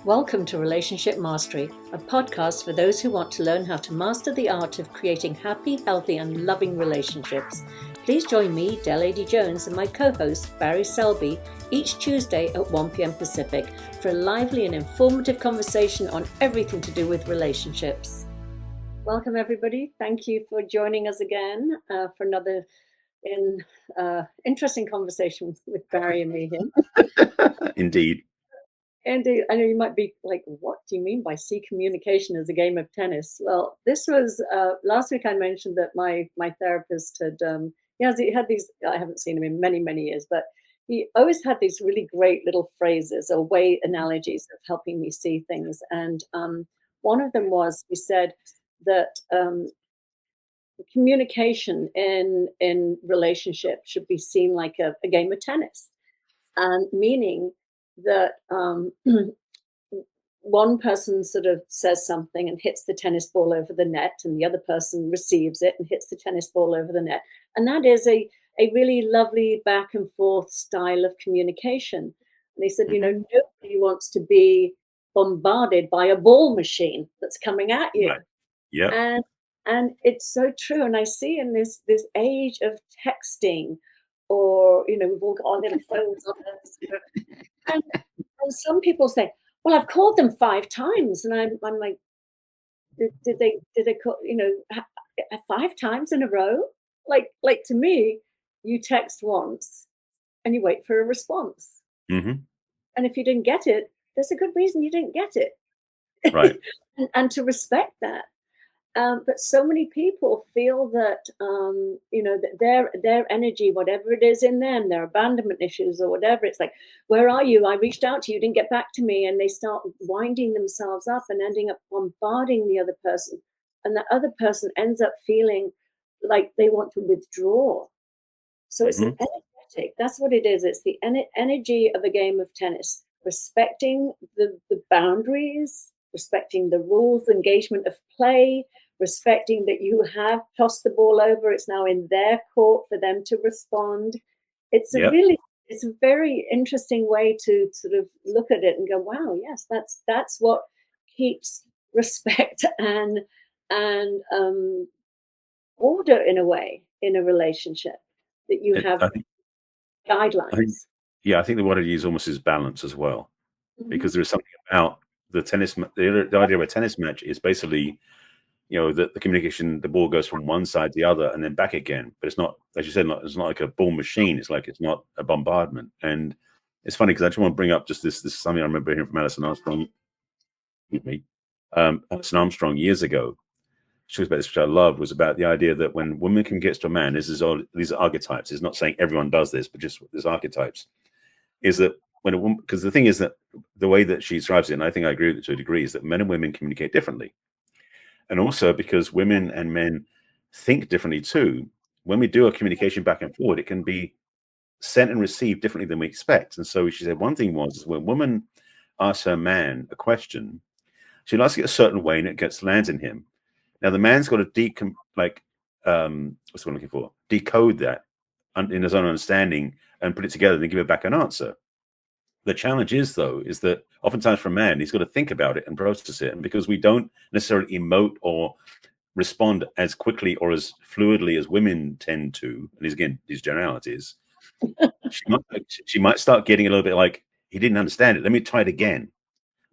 Welcome to Relationship Mastery, a podcast for those who want to learn how to master the art of creating happy, healthy, and loving relationships. Please join me, Adey-Jones, and my co-host, Barry Selby, each Tuesday at 1 p.m. Pacific for a lively and informative conversation on everything to do with relationships. Welcome, everybody. Thank you for joining us again for another interesting conversation with Barry and me here. Indeed. Andy, I know you might be like, what do you mean by see communication as a game of tennis? Well, this was last week I mentioned that my therapist had, he had these, I haven't seen him in many, many years, but he always had these really great little phrases or way analogies of helping me see things. And one of them was, he said that communication in relationship should be seen like a game of tennis, and meaning that one person sort of says something and hits the tennis ball over the net, and the other person receives it and hits the tennis ball over the net. And that is a really lovely back and forth style of communication. And they said, you know, nobody wants to be bombarded by a ball machine that's coming at you. Right. Yeah. And it's so true. And I see in this age of texting, or, you know, we've all got our little phones on us. And some people say, well, I've called them 5 times. And I'm like, did they call, you know, 5 times in a row? Like to me, you text once and you wait for a response. Mm-hmm. And if you didn't get it, there's a good reason you didn't get it. Right. and to respect that. But so many people feel that, you know, that their energy, whatever it is in them, their abandonment issues or whatever, it's like, where are you? I reached out to you, didn't get back to me. And they start winding themselves up and ending up bombarding the other person. And the other person ends up feeling like they want to withdraw. So it's an energetic, that's what it is. It's the energy of a game of tennis, respecting the boundaries, respecting the rules, engagement of play, respecting that you have tossed the ball over. It's now in their court for them to respond. It's it's a very interesting way to sort of look at it and go, wow, yes, that's what keeps respect and order in a way in a relationship, that you have guidelines. I think the word I use almost is balance as well, because there is something about the tennis. The idea of a tennis match is basically, you know, the communication. The ball goes from one side to the other and then back again. But it's not, as you said, it's not like a ball machine. It's like, it's not a bombardment. And it's funny because I just want to bring up just this something I remember hearing from Alison Armstrong. Alison Armstrong years ago. She was about this, which I love, was about the idea that when women can get to a man, these are archetypes. It's not saying everyone does this, but just there's archetypes. Is that when a woman, because the thing is that the way that she describes it, and I think I agree with it to a degree, is that men and women communicate differently. And also because women and men think differently too, when we do a communication back and forward, it can be sent and received differently than we expect. And so she said one thing was, when a woman asks her man a question, she likes it a certain way and it lands in him. Now the man's got to what's what I'm looking for? Decode that in his own understanding and put it together and then give it back an answer. The challenge is, though, is that oftentimes for a man, he's got to think about it and process it. And because we don't necessarily emote or respond as quickly or as fluidly as women tend to, and these generalities, she might start getting a little bit like, he didn't understand it. Let me try it again.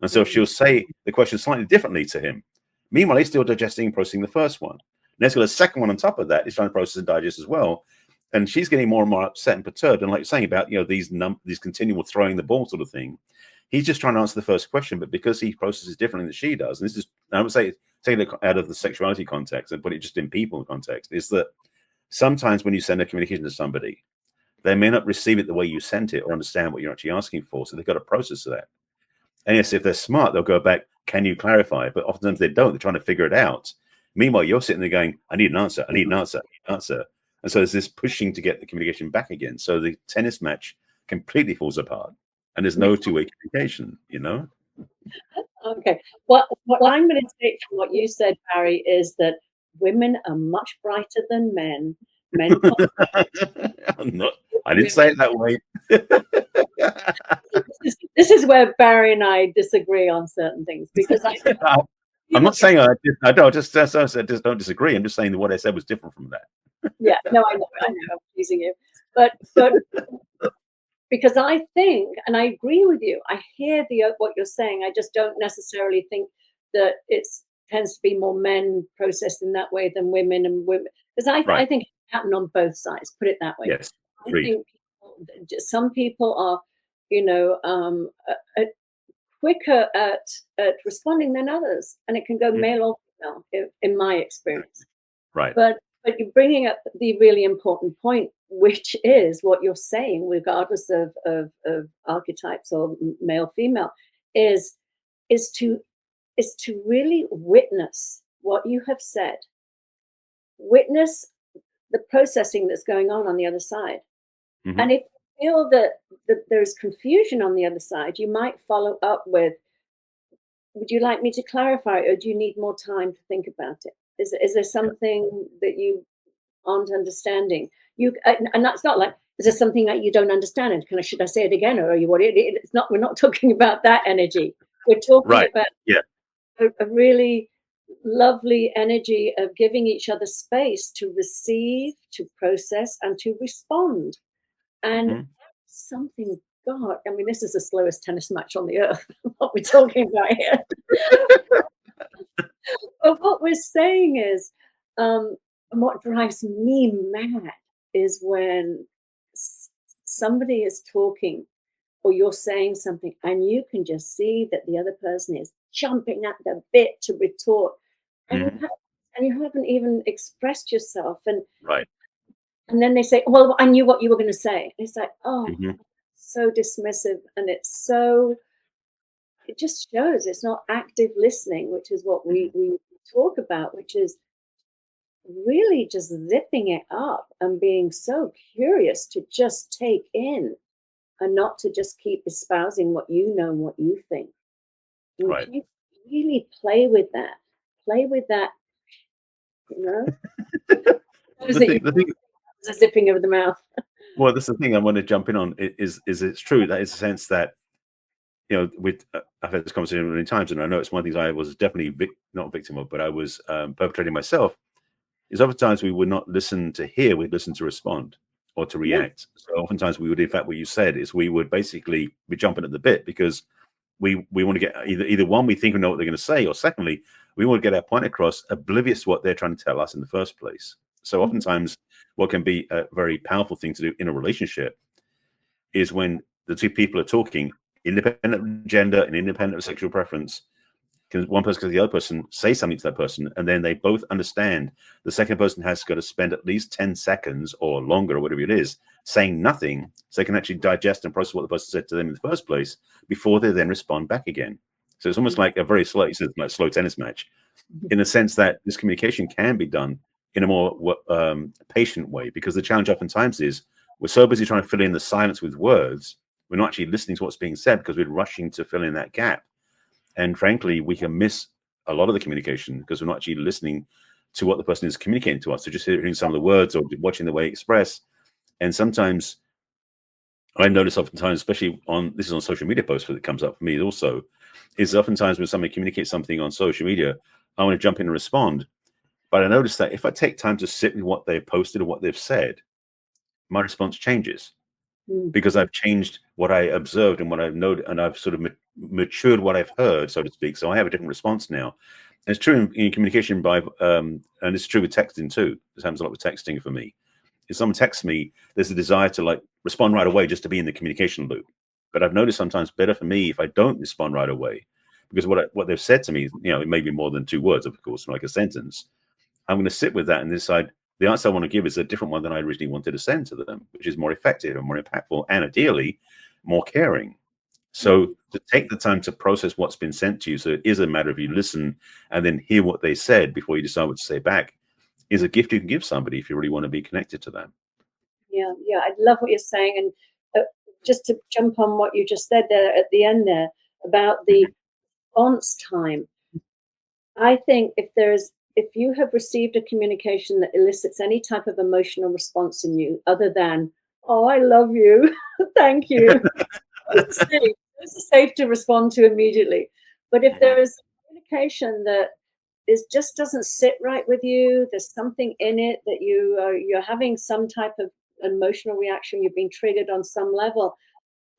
And so she'll say the question slightly differently to him. Meanwhile, he's still digesting and processing the first one. And there's got a second one on top of that. He's trying to process and digest as well. And she's getting more and more upset and perturbed. And like you're saying about, you know, these continual throwing the ball sort of thing, he's just trying to answer the first question. But because he processes differently than she does, and this is, I would say, take it out of the sexuality context and put it just in people context, is that sometimes when you send a communication to somebody, they may not receive it the way you sent it or understand what you're actually asking for. So they've got to process that. And yes, if they're smart, they'll go back, can you clarify? But oftentimes they don't. They're trying to figure it out. Meanwhile, you're sitting there going, I need an answer. I need an answer. I need an answer. And so there's this pushing to get the communication back again. So the tennis match completely falls apart. And there's no two-way communication, you know? Okay. What I'm going to take from what you said, Barry, is that women are much brighter than men. Men I didn't say it that way. This is where Barry and I disagree on certain things because I think I'm people not get, saying I don't just as I said, just don't disagree. I'm just saying that what I said was different from that. yeah, no, I know, I'm teasing you, but because I think, and I agree with you, I hear what you're saying. I just don't necessarily think that it's tends to be more men processed in that way than women and women because I Right. think it can happen on both sides. Put it that way. Yes. I Agreed. think some people are, you know, quicker at responding than others, and it can go Mhm. male or female in my experience. Right. But you're bringing up the really important point, which is what you're saying, regardless of archetypes or male female, is is to is to really witness what you have said, witness the processing that's going on the other side, Hmm. and if you feel that there's confusion on the other side, you might follow up with, would you like me to clarify, or do you need more time to think about it? Is there Yeah. something that you aren't understanding? And that's not like, is there something that you don't understand? And should I say it again, or are you what? It's not. We're not talking about that energy. We're talking Right. about Yeah. a really lovely energy of giving each other space to receive, to process, and to respond. And Hmm. something, God, I mean, this is the slowest tennis match on the earth. What we're talking about here. But what we're saying is, and what drives me mad is when somebody is talking or you're saying something and you can just see that the other person is jumping at the bit to retort, and Hmm. you haven't even expressed yourself, Right. and then they say, well, I knew what you were going to say. It's like, oh, Hmm. so dismissive, and it just shows it's not active listening, which is what Hmm. we talk about, which is really just zipping it up and being so curious to just take in and not to just keep espousing what you know and what you think. And Right. can you really play with that? Play with that, you know? Those The that you thing, the thing, the zipping of the mouth. well, that's the thing I want to jump in on is it's true that it's a sense that with I've had this conversation many times, and I know it's one of the things I was definitely not a victim of, but I was perpetrating myself. Is oftentimes we would not listen to hear, we'd listen to respond or to Yeah. react. So oftentimes we would, in fact, what you said is we would basically be jumping at the bit because we want to get either one, we think we know what they're going to say, or secondly, we want to get our point across, oblivious to what they're trying to tell us in the first place. So Mhm. oftentimes, what can be a very powerful thing to do in a relationship is when the two people are talking, independent of gender and independent of sexual preference, because one person can the other person say something to that person, and then they both understand the second person has got to spend at least 10 seconds or longer or whatever it is saying nothing so they can actually digest and process what the person said to them in the first place before they then respond back again. So it's almost like a very slow, it's like slow tennis match in the sense that this communication can be done in a more patient way, because the challenge oftentimes is we're so busy trying to fill in the silence with words, we're not actually listening to what's being said because we're rushing to fill in that gap. And frankly, we can miss a lot of the communication because we're not actually listening to what the person is communicating to us. So just hearing some of the words or watching the way they express. And sometimes I've noticed oftentimes, especially on this is on social media posts that comes up for me also, is oftentimes when somebody communicates something on social media, I want to jump in and respond. But I notice that if I take time to sit with what they've posted or what they've said, my response changes Mm. because I've changed what I observed and what I've noted, and I've sort of matured what I've heard, so to speak. So I have a different response now. And it's true in communication and it's true with texting too. This happens a lot with texting for me. If someone texts me, there's a desire to like respond right away just to be in the communication loop. But I've noticed sometimes better for me if I don't respond right away, because what they've said to me, it may be more than two words, of course, like a sentence. I'm going to sit with that and decide the answer I want to give is a different one than I originally wanted to send to them, which is more effective and more impactful and ideally more caring. So Mhm. to take the time to process what's been sent to you, so it is a matter of you listen and then hear what they said before you decide what to say back, is a gift you can give somebody if you really want to be connected to them. Yeah, yeah, I love what you're saying, and just to jump on what you just said there at the end there about Mhm. the response time. I think if you have received a communication that elicits any type of emotional response in you other than, Oh, I love you. Thank you. Those are safe. Those are safe to respond to immediately. But if Mhm. there is communication that is just doesn't sit right with you, there's something in it that you're having some type of emotional reaction, you've been triggered on some level.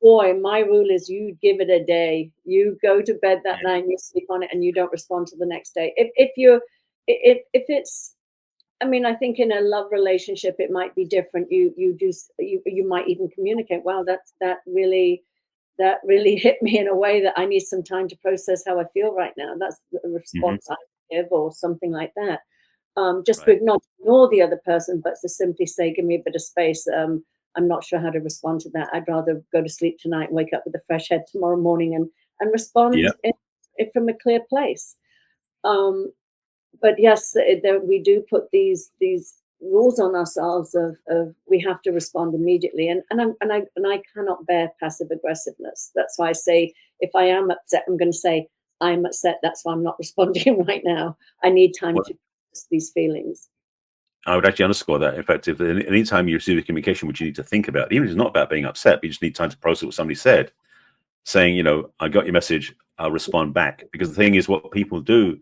Boy, my rule is you give it a day. You go to bed that Yeah. night, you sleep on it, and you don't respond till the next day. If you're if it's I mean, I think in a love relationship it might be different. You might even communicate. Wow, that really hit me in a way that I need some time to process how I feel right now. That's the Hmm. response I give, or something like that. Just Right. to not ignore the other person, but to simply say, "Give me a bit of space. I'm not sure how to respond to that. I'd rather go to sleep tonight and wake up with a fresh head tomorrow morning and Yeah. respond it from a clear place." Um, but yes, we do put these rules on ourselves of we have to respond immediately, and I cannot bear passive aggressiveness. That's why I say if I am upset, I'm going to say I'm upset. That's why I'm not responding right now. I need time to Well, process these feelings. I would actually underscore that. In fact, if anytime you receive a communication which you need to think about, even if it's not about being upset, but you just need time to process what somebody said, saying, I got your message, I'll respond back. Because the thing is, what people do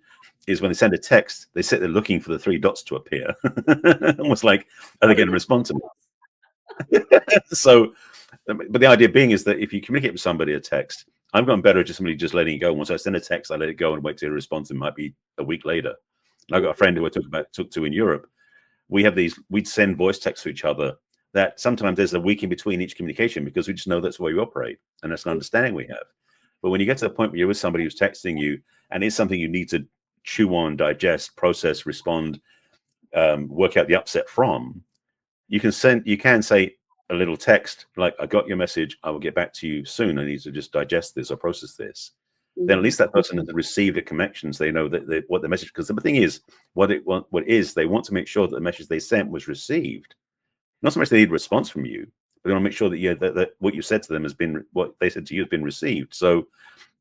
is when they send a text, they sit there looking for the three dots to appear, almost like, are they What going are to the respond to me? So, but the idea being is that if you communicate with somebody a text, I've gotten better at just simply just letting it go. Once I send a text, I let it go and wait till a response. It might be a week later. And I've got a friend who I took to in Europe. We'd send voice texts to each other that sometimes there's a week in between each communication because we just know that's the way we operate and that's an understanding we have. But when you get to the point where you're with somebody who's texting you and it's something you need to chew on, digest, process, respond, work out the upset from, you can say a little text like, I got your message, I will get back to you soon, I need to just digest this or process this. Then at Mhm. least that person has received a connection, so they know that what the message, because the thing is, they want to make sure that the message they sent was received. Not so much they need a response from you, but they want to make sure that, that what you said to them has been, what they said to you has been received. So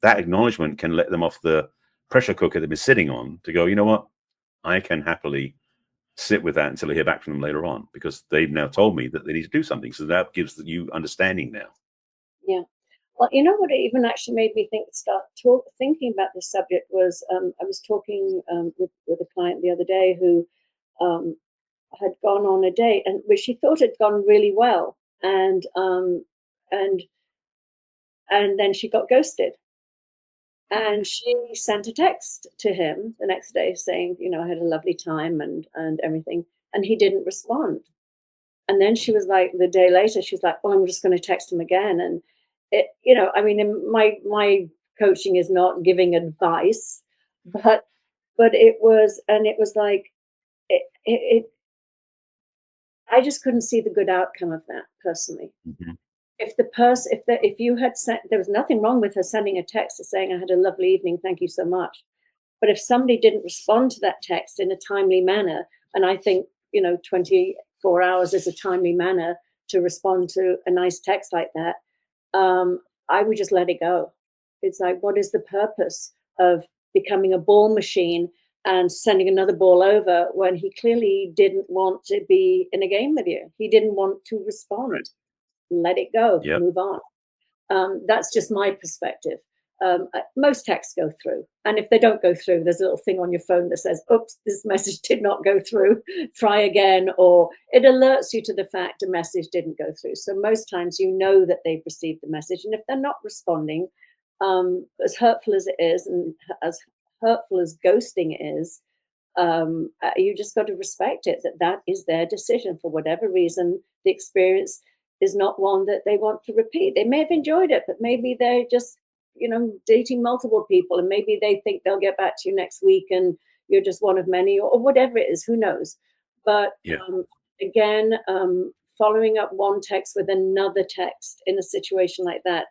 that acknowledgement can let them off the pressure cooker they've been sitting on to go, you know what, I can happily sit with that until I hear back from them later on, because they've now told me that they need to do something. So that gives you understanding now. Yeah. Well, what it even actually made me thinking about this subject was I was talking with a client the other day who um, had gone on a date and which she thought had gone really well, and and then she got ghosted. And she sent a text to him the next day saying, I had a lovely time and everything, and he didn't respond. And then she was like, the day later, she was like, "Well, I'm just going to text him again." And I mean, my coaching is not giving advice, but it was like it I just couldn't see the good outcome of that personally. Mhm. If the person, if you had sent, there was nothing wrong with her sending a text saying, "I had a lovely evening, thank you so much." But if somebody didn't respond to that text in a timely manner, and I think, 24 hours is a timely manner to respond to a nice text like that, I would just let it go. It's like, what is the purpose of becoming a ball machine and sending another ball over when he clearly didn't want to be in a game with you? He didn't want to Right. respond. Let it go, Yep. move on. That's just my perspective. Most texts go through, and if they don't go through, there's a little thing on your phone that says, "Oops, this message did not go through. Try again," or it alerts you to the fact a message didn't go through. So most times, you know that they've received the message, and if they're not responding, as hurtful as it is, and as hurtful as ghosting is, you just got to respect it, that is their decision for whatever reason. The experience is not one that they want to repeat. They may have enjoyed it, but maybe they're just dating multiple people, and maybe they think they'll get back to you next week and you're just one of many, or whatever it is, who knows. But Yeah. again, following up one text with another text in a situation like that,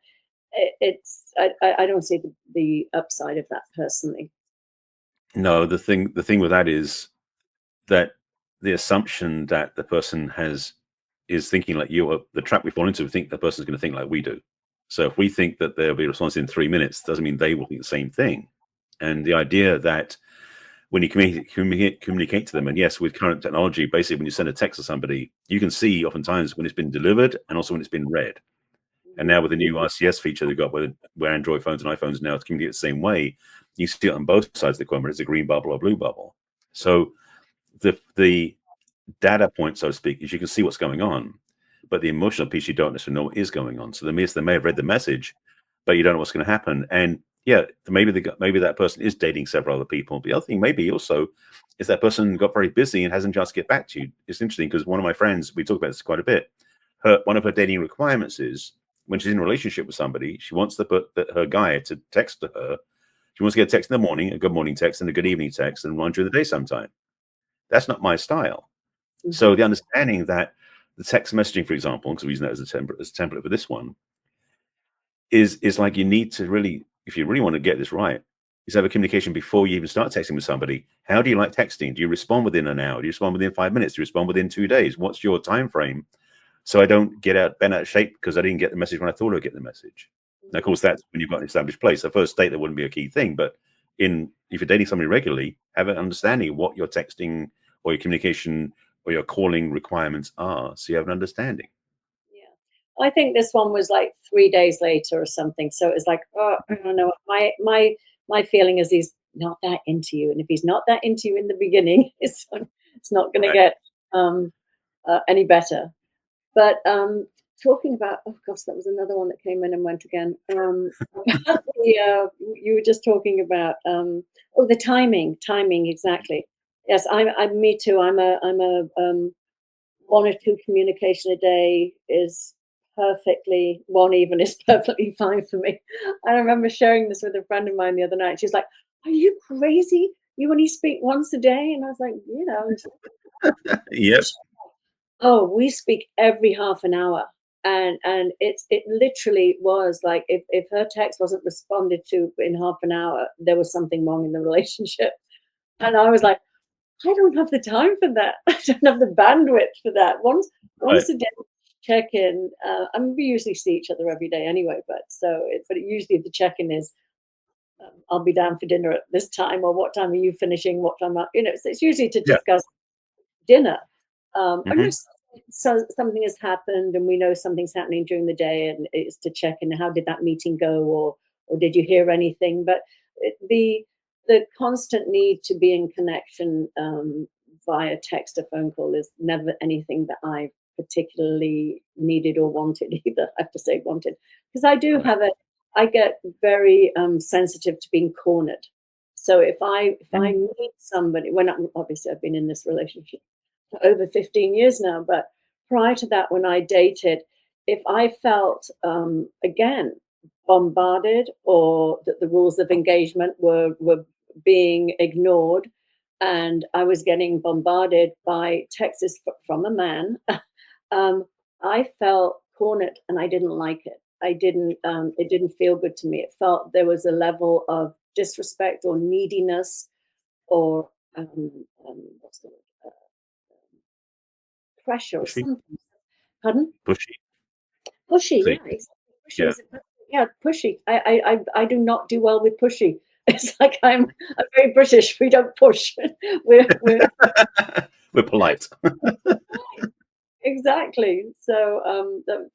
I don't see the upside of that personally. No, the thing with that is that the assumption that the person has is thinking like you, or the trap we fall into, we think the person's going to think like we do. So if we think that there'll be a response in 3 minutes, doesn't mean they will think the same thing. And the idea that when you communicate to them. And yes, with current technology, basically when you send a text to somebody, you can see oftentimes when it's been delivered and also when it's been read. And now with the new RCS feature they've got, where Android phones and iPhones now communicate the same way, you see it on both sides of the coin, whether it's a green bubble or blue bubble. So the data point, so to speak, is you can see what's going on, but the emotional piece you don't necessarily know what is going on. So they may have read the message, but you don't know what's going to happen. And yeah, maybe that person is dating several other people. The other thing maybe also is that person got very busy and hasn't just get back to you. It's interesting because one of my friends, we talk about this quite a bit. One of her dating requirements is when she's in a relationship with somebody, she wants her guy to text to her. She wants to get a text in the morning, a good morning text, and a good evening text, and one during the day sometime. That's not my style. So the understanding that the text messaging, for example, because we're using that as a template for this one, is like you need to really, if you really want to get this right, is have a communication before you even start texting with somebody. How do you like texting? Do you respond within an hour? Do you respond within 5 minutes? Do you respond within 2 days? What's your time frame? So I don't bent out of shape because I didn't get the message when I thought I'd get the message. Now, of course, that's when you've got an established place. The first date, that wouldn't be a key thing. But if you're dating somebody regularly, have an understanding of what your texting or your communication or your calling requirements are, so you have an understanding. Yeah, I think this one was like 3 days later or something. So it was like, oh, I don't know. My feeling is he's not that into you, and if he's not that into you in the beginning, it's not going to Right. get any better. But talking about, oh gosh, that was another one that came in and went again. You were just talking about, the timing exactly. Yes, me too. I'm a one or two communication a day is perfectly, one even is perfectly fine for me. I remember sharing this with a friend of mine the other night. She's like, "Are you crazy? You only speak once a day?" And I was like, Yep. oh, we speak every half an hour. And it literally was like if her text wasn't responded to in half an hour, there was something wrong in the relationship. And I was like, I don't have the time for that. I don't have the bandwidth for that. Right. Once a day check in. I mean, we usually see each other every day anyway, but usually the check in is I'll be down for dinner at this time, or what time are you finishing? What time it's usually to Yeah. discuss dinner. Hmm. Something has happened and we know something's happening during the day, and it's to check in how did that meeting go, or did you hear anything. But the constant need to be in connection via text or phone call is never anything that I particularly needed or wanted either. I have to say wanted, because Right. I get very sensitive to being cornered. So if I Mm. meet somebody, obviously I've been in this relationship for over 15 years now, but prior to that, when I dated, if I felt again bombarded, or that the rules of engagement were being ignored, and I was getting bombarded by texts from a man, um, I felt cornered and I didn't like it. It didn't feel good to me. It felt there was a level of disrespect or neediness, or what's the word? Pressure or Pushy. something. Pardon? Pushy. Pushy, See. yeah, exactly. Pushy Yeah. is it? Yeah, pushy. I do not do well with pushy. It's like I'm very British. We don't push. We're We're polite. fine. Exactly. So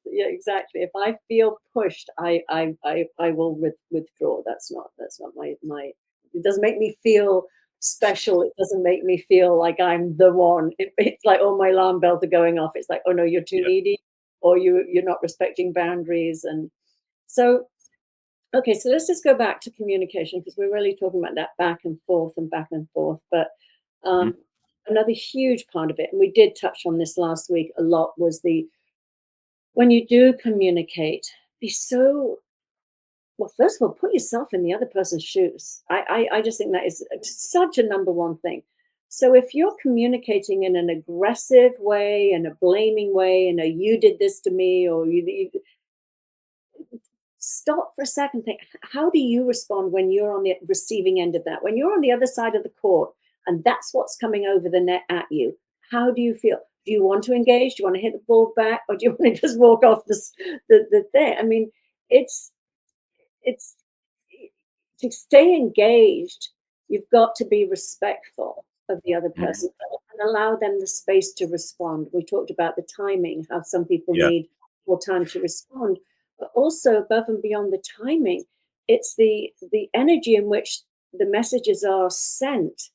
yeah, exactly. If I feel pushed, I will withdraw. That's not my. It doesn't make me feel special. It doesn't make me feel like I'm the one. It's like all my alarm bells are going off. It's like, oh no, you're too Yeah. needy, or you're not respecting boundaries. And so, okay, so let's just go back to communication, because we're really talking about that back and forth and back and forth. But Mhm. um, another huge part of it, and we did touch on this last week a lot, was the when you do communicate, be so, well, first of all, put yourself in the other person's shoes. I just think that is such a number one thing. So if you're communicating in an aggressive way and a blaming way, and a you did this to me, or you stop for a second, think, how do you respond when you're on the receiving end of that, when you're on the other side of the court, and that's what's coming over the net at you? How do you feel? Do you want to engage? Do you want to hit the ball back, or do you want to just walk off the thing? I mean, it's it's to stay engaged. You've got to be respectful of the other Mhm. person and allow them the space to respond. We talked about the timing, how some people Yeah, need more time to respond, but also above and beyond the timing, it's the energy in which the messages are sent.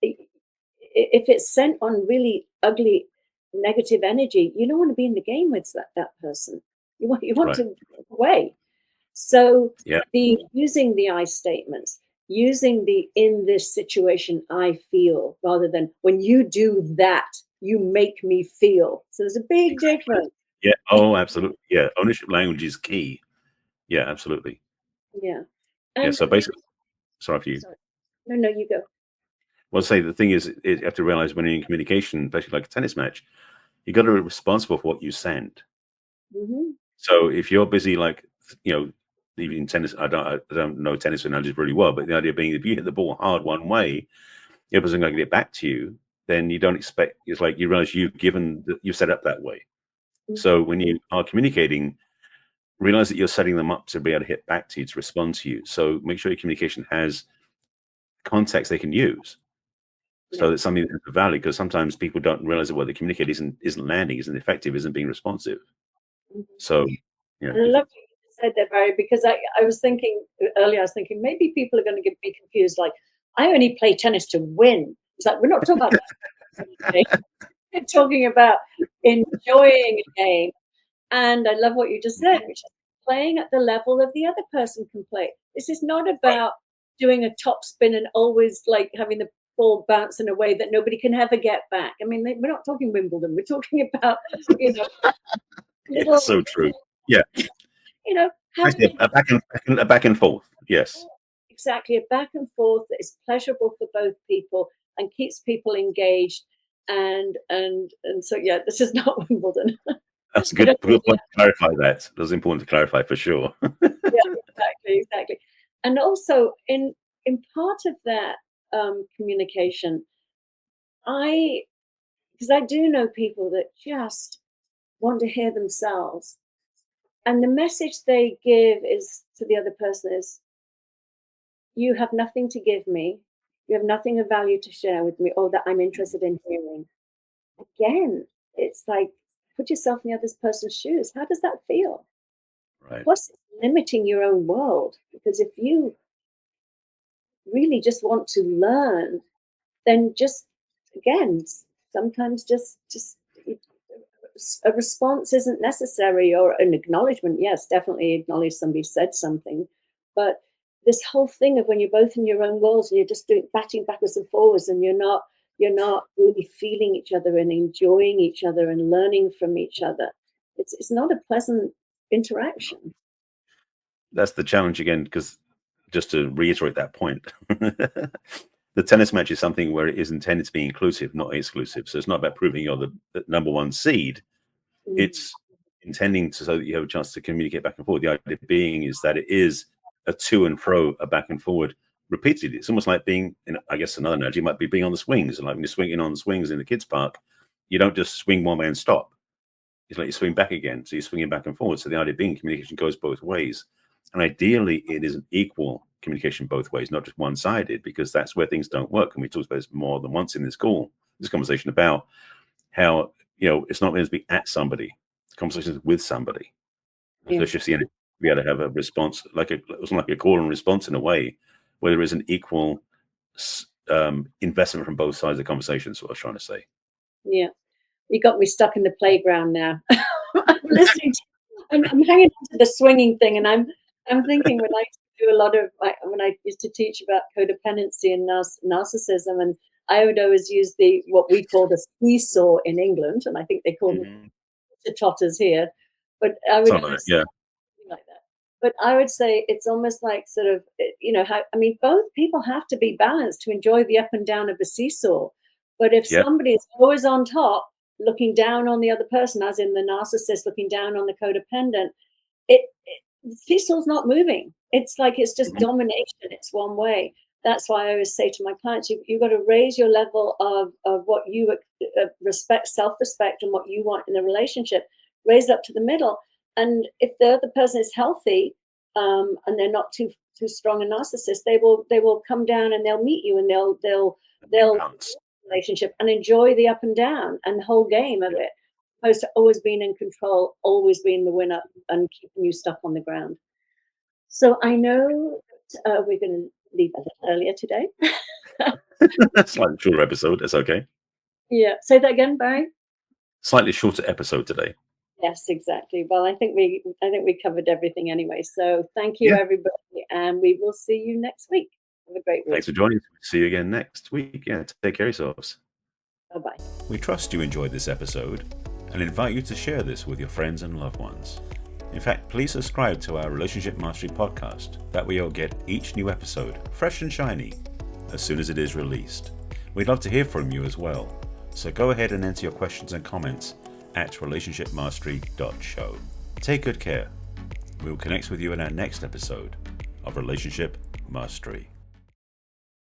If it's sent on really ugly negative energy, you don't want to be in the game with that person. You want right. to get away. So Yeah, the using the I statements, using the in this situation I feel, rather than when you do that, you make me feel. So there's a big exactly. difference. Yeah. Oh, absolutely. Yeah. Ownership language is key. Yeah, absolutely. Yeah. Yeah. And So basically, sorry for you. sorry. No, no, you go. Well, say the thing is you have to realize when you're in communication, especially like a tennis match, you got to be responsible for what you send. Hmm. So if you're busy, like, you know, even tennis, I don't know tennis analogies really well, but the idea being if you hit the ball hard one way, the other person's going to get it back to you. Then you don't expect. It's like you realize you've set up that way. So Hmm. when you are communicating, realize that you're setting them up to be able to hit back to you, to respond to you. So make sure your communication has context they can use. Yeah. So that's something that's valid, because sometimes people don't realize that what they communicate isn't landing, isn't effective, isn't being responsive. Mhm. So, I love what you said there, Barry, because I was thinking earlier, I was thinking maybe people are going to be confused. Like, I only play tennis to win. It's like, we're not talking about that today. We're talking about enjoying a game. And I love what you just said, which is playing at the level of the other person can play. This is not right. about doing a top spin and always like having the ball bounce in a way that nobody can ever get back. I mean, we're not talking Wimbledon. We're talking about, you know, Yeah, little, so true. Yeah, having basically a back and forth. Yes, exactly a back and forth that is pleasurable for both people and keeps people engaged. And so yeah, this is not Wimbledon. that's a I good, don't good point to clarify that. That's important to clarify for sure. Yeah, exactly, exactly. And also in part of that communication, I because I do know people that just want to hear themselves, and the message they give is to the other person is, "You have nothing to give me. You have nothing of value to share with me, or that I'm interested in hearing." Again, it's like put yourself in the other person's shoes. How does that feel? Right. Plus, it's limiting your own world because if you really just want to learn, then just again, sometimes just a response isn't necessary, or an acknowledgement. Yes, definitely acknowledge somebody said something, but this whole thing of when you're both in your own worlds and you're just doing batting backwards and forwards, and you're not really feeling each other and enjoying each other and learning from each other. It's not a pleasant interaction. That's the challenge again, because just to reiterate that point, the tennis match is something where it is intended to be inclusive, not exclusive. So it's not about proving you're the number one seed. Mm, It's intending to so that you have a chance to communicate back and forth. The idea being is that it is a to and fro, a back and forward repeatedly. It's almost like being, I guess another analogy might be being on the swings. Like when you're swinging on the swings in the kids' park, you don't just swing one way and stop. It's like you swing back again. So you're swinging back and forward. So the idea being communication goes both ways. And ideally, it is an equal communication both ways, not just one sided, because that's where things don't work. And we talked about this more than once in this conversation about how, it's not meant to be at somebody. The conversation is with somebody. So yeah, it's just the energy to be able to have a response, it's like a call and response in a way, where there is an equal investment from both sides of the conversation. Is what I was trying to say. yeah. You got me stuck in the playground now. I'm listening to I'm hanging on to the swinging thing, and I'm thinking when I used to do a lot of when I used to teach about codependency and narcissism, and I would always use the what we call the seesaw in England, and I think they call them Mhm. the totters here, but I would Something like always that. Yeah. like that. But I would say it's almost like sort of, how, I mean, both people have to be balanced to enjoy the up and down of the seesaw. But if Yeah. somebody is always on top, looking down on the other person, as in the narcissist looking down on the codependent, the seesaw's not moving. It's like it's just Mhm. domination. It's one way. That's why I always say to my clients, you've got to raise your level of what you respect, self-respect, and what you want in a relationship. Raise it up to the middle. And if the other person is healthy, and they're not too strong a narcissist, they will come down and they'll meet you, and they'll Bounce. relationship and enjoy the up and down and the whole game of it, opposed to always being in control, always being the winner, and keeping you stuck on the ground. So I know that, we're going to leave a little earlier today. Slightly shorter episode. That's okay. Yeah, say that again, Barry. Slightly shorter episode today. Yes, exactly. Well, I think we covered everything anyway. So thank you, Yeah. everybody, and we will see you next week. Have a great week. Thanks for joining us. See you again next week. Yeah, take care of yourselves. Bye-bye. We trust you enjoyed this episode and invite you to share this with your friends and loved ones. In fact, please subscribe to our Relationship Mastery podcast. That way you'll get each new episode fresh and shiny as soon as it is released. We'd love to hear from you as well. So go ahead and enter your questions and comments at relationshipmastery.show. Take good care. We will connect with you in our next episode of Relationship Mastery.